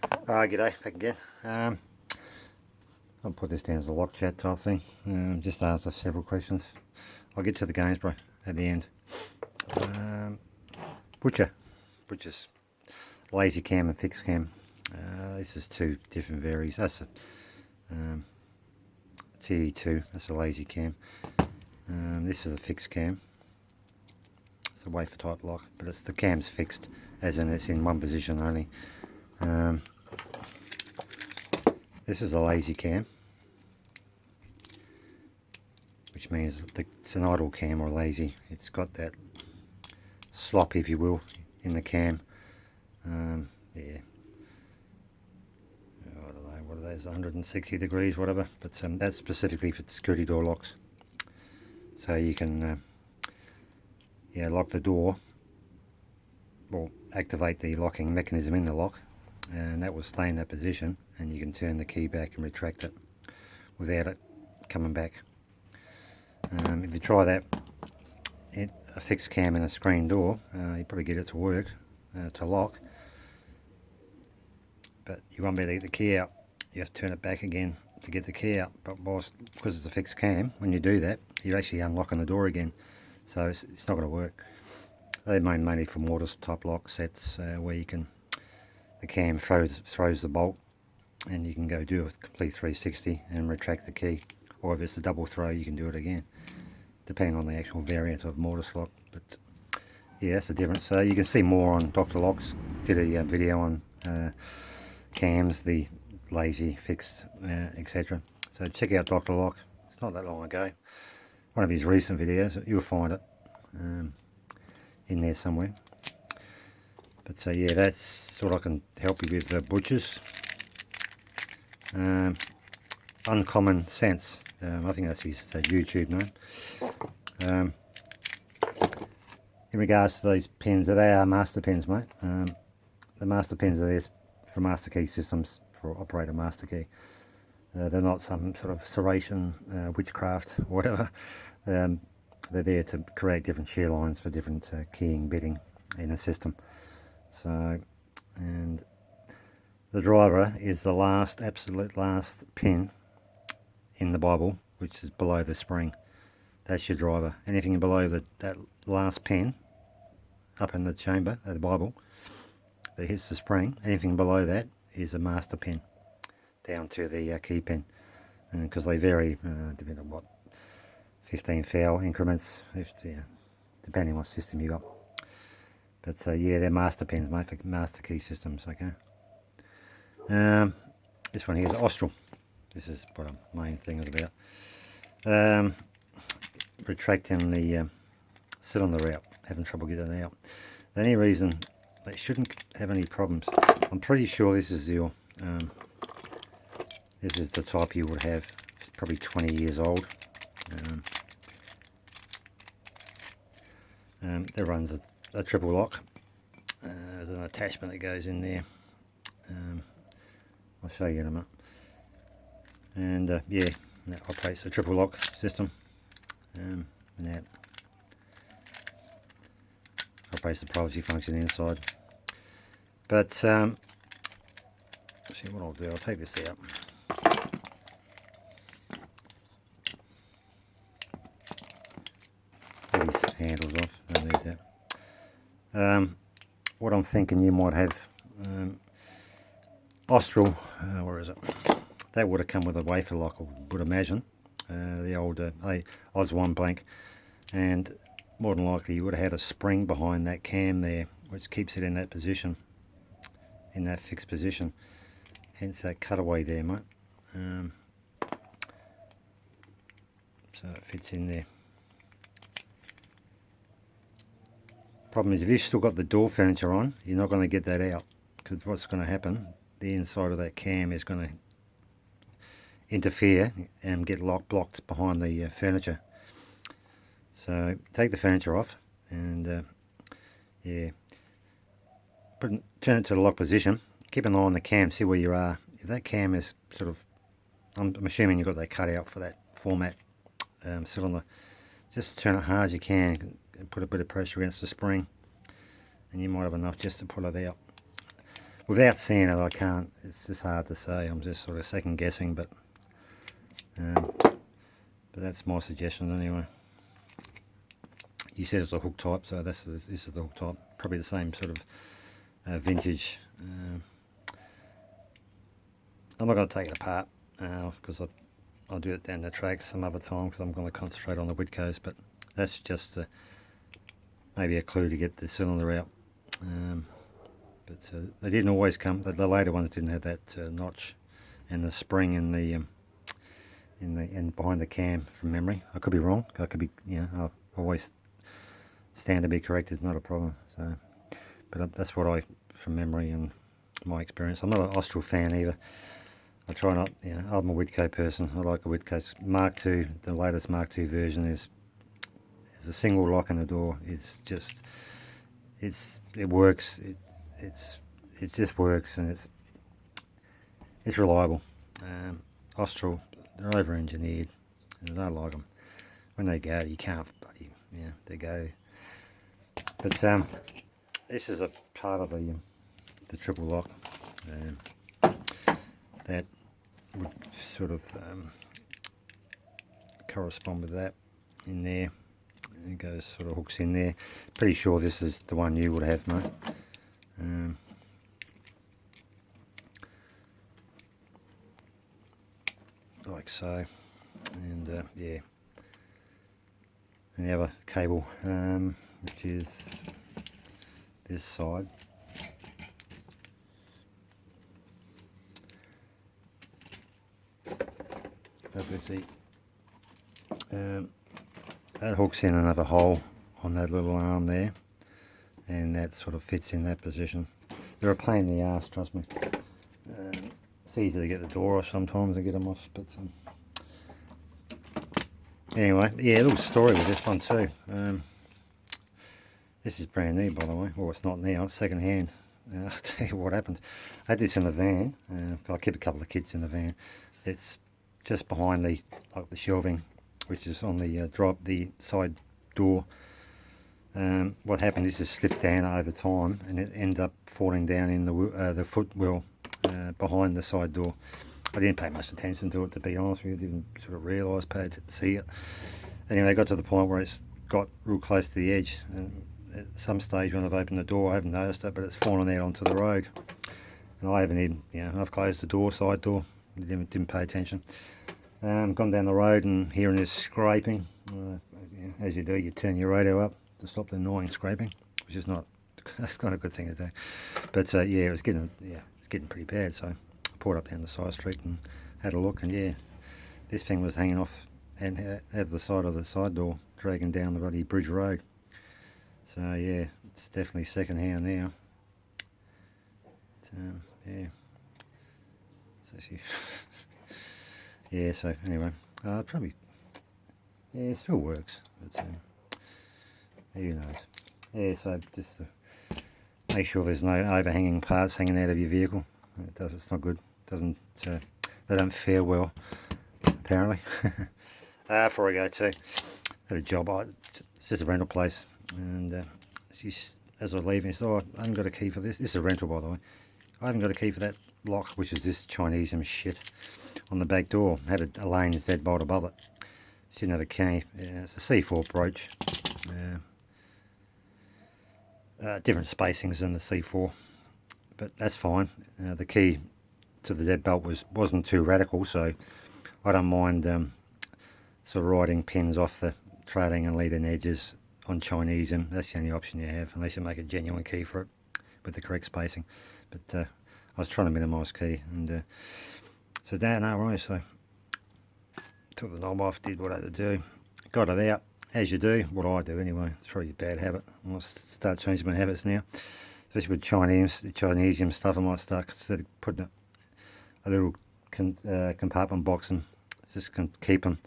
G'day, back again. I'll put this down as a lock chat type thing. Just answer several questions. I'll get to the games, bro, at the end. Butcher's lazy cam and fixed cam. This is two different varies. That's a TE2, that's a lazy cam. This is a fixed cam. It's a wafer type lock, but the cam's fixed, as in it's in one position only. This is a lazy cam, which means it's an idle cam or lazy. It's got that slop, if you will, in the cam. Yeah, I don't know, what are those, 160 degrees, whatever, but that's specifically for security door locks. So you can lock the door, or activate the locking mechanism in the lock, and that will stay in that position, and you can turn the key back and retract it without it coming back. If you try that, a fixed cam and a screen door, you probably get it to work, to lock, but you won't be able to get the key out. You have to turn it back again to get the key out, but because it's a fixed cam, when you do that, you're actually unlocking the door again, so it's not going to work. They're mainly for mortar type lock sets, where you can, the cam throws the bolt, and you can go do a complete 360 and retract the key, or if it's a double throw, you can do it again, depending on the actual variant of mortise lock. But yeah, that's the difference. So you can see more on Dr. Locks. Did a video on cams, the lazy, fixed, etc. So check out Dr. Lock. It's not that long ago, one of his recent videos. You'll find it in there somewhere. But so yeah, that's what I can help you with, butchers. Uncommon Sense, I think that's his YouTube name. In regards to these pins, they are master pins, mate. The master pins are there for master key systems, for operator master key. They're not some sort of serration, witchcraft, or whatever. They're there to create different shear lines for different keying bitting in a system. So, and the driver is the absolute last pin in the Bible, which is below the spring. That's your driver. Anything below that last pin up in the chamber of the Bible that hits the spring, anything below that is a master pin down to the key pin, and because they vary depending on what 15 foul increments, depending on what system you got. But yeah, they're master pins, mate, for master key systems. Okay. This one here is Austral. This is what the main thing is about. Retracting the cylinder out, having trouble getting it out. The only reason they shouldn't have any problems, I'm pretty sure this is your this is the type you would have, probably 20 years old. That runs a triple lock. There's an attachment that goes in there. I'll show you in a minute. And yeah, that operates a triple lock system. And that operates the privacy function inside. But see what I'll do. I'll take this out. Get these handles off. Don't need that. What I'm thinking, you might have Austral. Where is it? That would have come with a wafer lock, I would imagine. The old Oz 1 blank, and more than likely you would have had a spring behind that cam there, which keeps it in that position, in that fixed position. Hence that cutaway there, mate. So it fits in there. Problem is, if you've still got the door furniture on, you're not going to get that out, because what's going to happen, the inside of that cam is going to interfere and get blocked behind the furniture. So take the furniture off, and yeah, turn it to the lock position. Keep an eye on the cam, see where you are. If that cam is sort of, I'm assuming you've got that cut out for that format cylinder, just turn it hard as you can and put a bit of pressure against the spring, and you might have enough just to pull it out. without seeing it, I can't. It's just hard to say. I'm just sort of second guessing, but that's my suggestion anyway. You said it's a hook type, so this is the hook type. Probably the same sort of vintage. I'm not going to take it apart because I'll do it down the track some other time because I'm going to concentrate on the Whitco's, but that's just maybe a clue to get the cylinder out. But they didn't always come. The later ones didn't have that notch and the spring in the behind the cam from memory. I could be wrong. I could be, I'll always stand to be corrected. Not a problem. So, but that's what from memory and my experience. I'm not an Austral fan either. I try not. I'm a Whitco person. I like a Whitco. Mark II, the latest Mark II version is a single lock in the door. It's just, it works. It just works, and it's reliable. Austral, they're over-engineered, and I don't like them. When they go, you can't bloody, they go. But this is a part of the triple lock that would sort of correspond with that in there. It goes sort of hooks in there. Pretty sure this is the one you would have, mate. Like so, and yeah, and the other cable, which is this side. Hopefully see. That hooks in another hole on that little arm there, and that sort of fits in that position. They're a pain in the ass, trust me. It's easy to get the door off sometimes and get them off, but anyway, yeah, a little story with this one too. This is brand new, by the way. Well, it's not now, it's second hand. I'll tell you what happened. I had this in the van. I keep a couple of kits in the van. It's just behind the shelving, which is on the side door. What happened is it slipped down over time, and it ended up falling down in the footwell behind the side door. I didn't pay much attention to it, to be honest with you. Didn't sort of realise, see it. Anyway, I got to the point where it's got real close to the edge, and at some stage when I've opened the door, I haven't noticed it, but it's fallen out onto the road. And I haven't even, I've closed the door, side door, didn't pay attention. Gone down the road and hearing this scraping. As you do, you turn your radio up to stop the annoying scraping, which is that's not a good thing to do. But yeah, it's getting pretty bad. So I pulled up down the side street and had a look, and yeah, this thing was hanging off and at the side of the side door, dragging down the bloody bridge road. So yeah, it's definitely second hand now. Yeah. So she. Yeah, so anyway, probably, yeah, it still works, but who knows. Yeah, so just make sure there's no overhanging parts hanging out of your vehicle. It's not good. They don't fare well, apparently. Before I go to, had a job, it's just a rental place, and as I was leaving, she said, oh, I haven't got a key for this. This is a rental, by the way. I haven't got a key for that lock, which is this Chinese shit on the back door. Had a Lane's dead bolt above it. She didn't have a key. It's a C4 brooch. Different spacings than the C4, but that's fine. The key to the dead bolt wasn't too radical, so I don't mind sort of riding pins off the trailing and leading edges on Chinese, and that's the only option you have, unless you make a genuine key for it with the correct spacing. But I was trying to minimise key, and so no worries. So took the knob off, did what I had to do, got it out, as you do. What I do anyway. It's probably a bad habit. I might start changing my habits now, especially with Chinesium stuff. I might start, instead of putting a little compartment box and just keep them.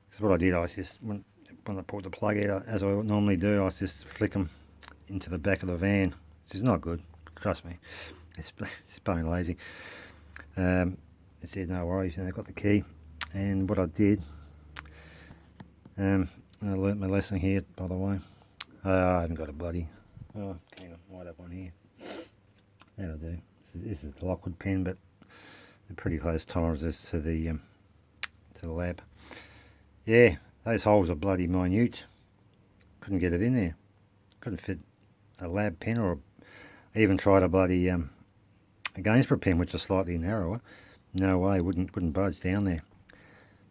Because what I did, I was just when I pulled the plug out, as I normally do, I was just flick them into the back of the van, which is not good. Trust me, it's bone lazy. I said no worries, and I got the key. And what I did, I learnt my lesson here, by the way. I haven't got a bloody. Oh, hang on, might have one here. That'll do. This is the Lockwood pen, but they're pretty close tolerances to the lab. Yeah, those holes are bloody minute. Couldn't get it in there. Couldn't fit a lab pen, or even tried a bloody a Gainsborough pen, which is slightly narrower. No way, wouldn't budge down there.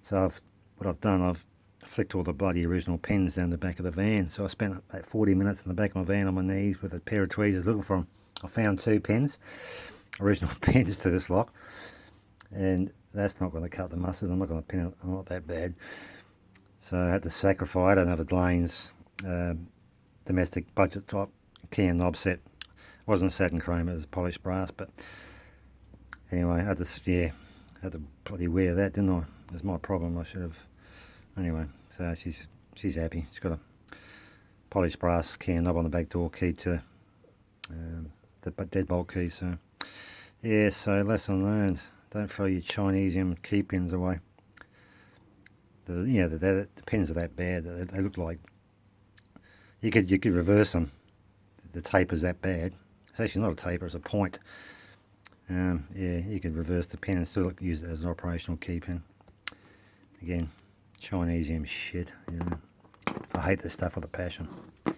So what I've done, I've flicked all the bloody original pens down the back of the van. So I spent about 40 minutes in the back of my van on my knees with a pair of tweezers looking for them. I found 2 pens, original pens to this lock, and that's not going to cut the mustard. I'm not going to pin it. I'm not that bad. So I had to sacrifice. I don't have a Blaine's domestic budget type key and knob set. It wasn't satin chrome, it was polished brass. But anyway, I had to bloody wear that, didn't I? That's my problem. I should have. Anyway, so she's happy. She's got a polished brass key and knob on the back door, key to the deadbolt key. So yeah, so lesson learned. Don't throw your Chinesium key pins away. The pins are that bad. They look like you could reverse them. The taper's that bad. It's actually not a taper; it's a point. Yeah, you could reverse the pin and still use it as an operational key pin. Again, Chinesium shit. You know, I hate this stuff with a passion.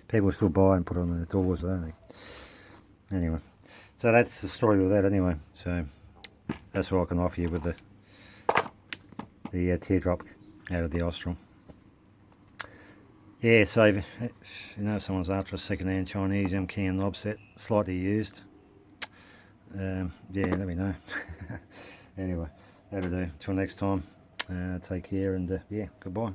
People still buy and put it on their doors, don't they? Anyway, so that's the story with that. Anyway, so that's what I can offer you with the teardrop out of the Austral. Yeah, so if you know someone's after a second-hand Chinese key and knob set, slightly used, yeah, let me know. Anyway, that'll do. Till next time, take care, and yeah, goodbye.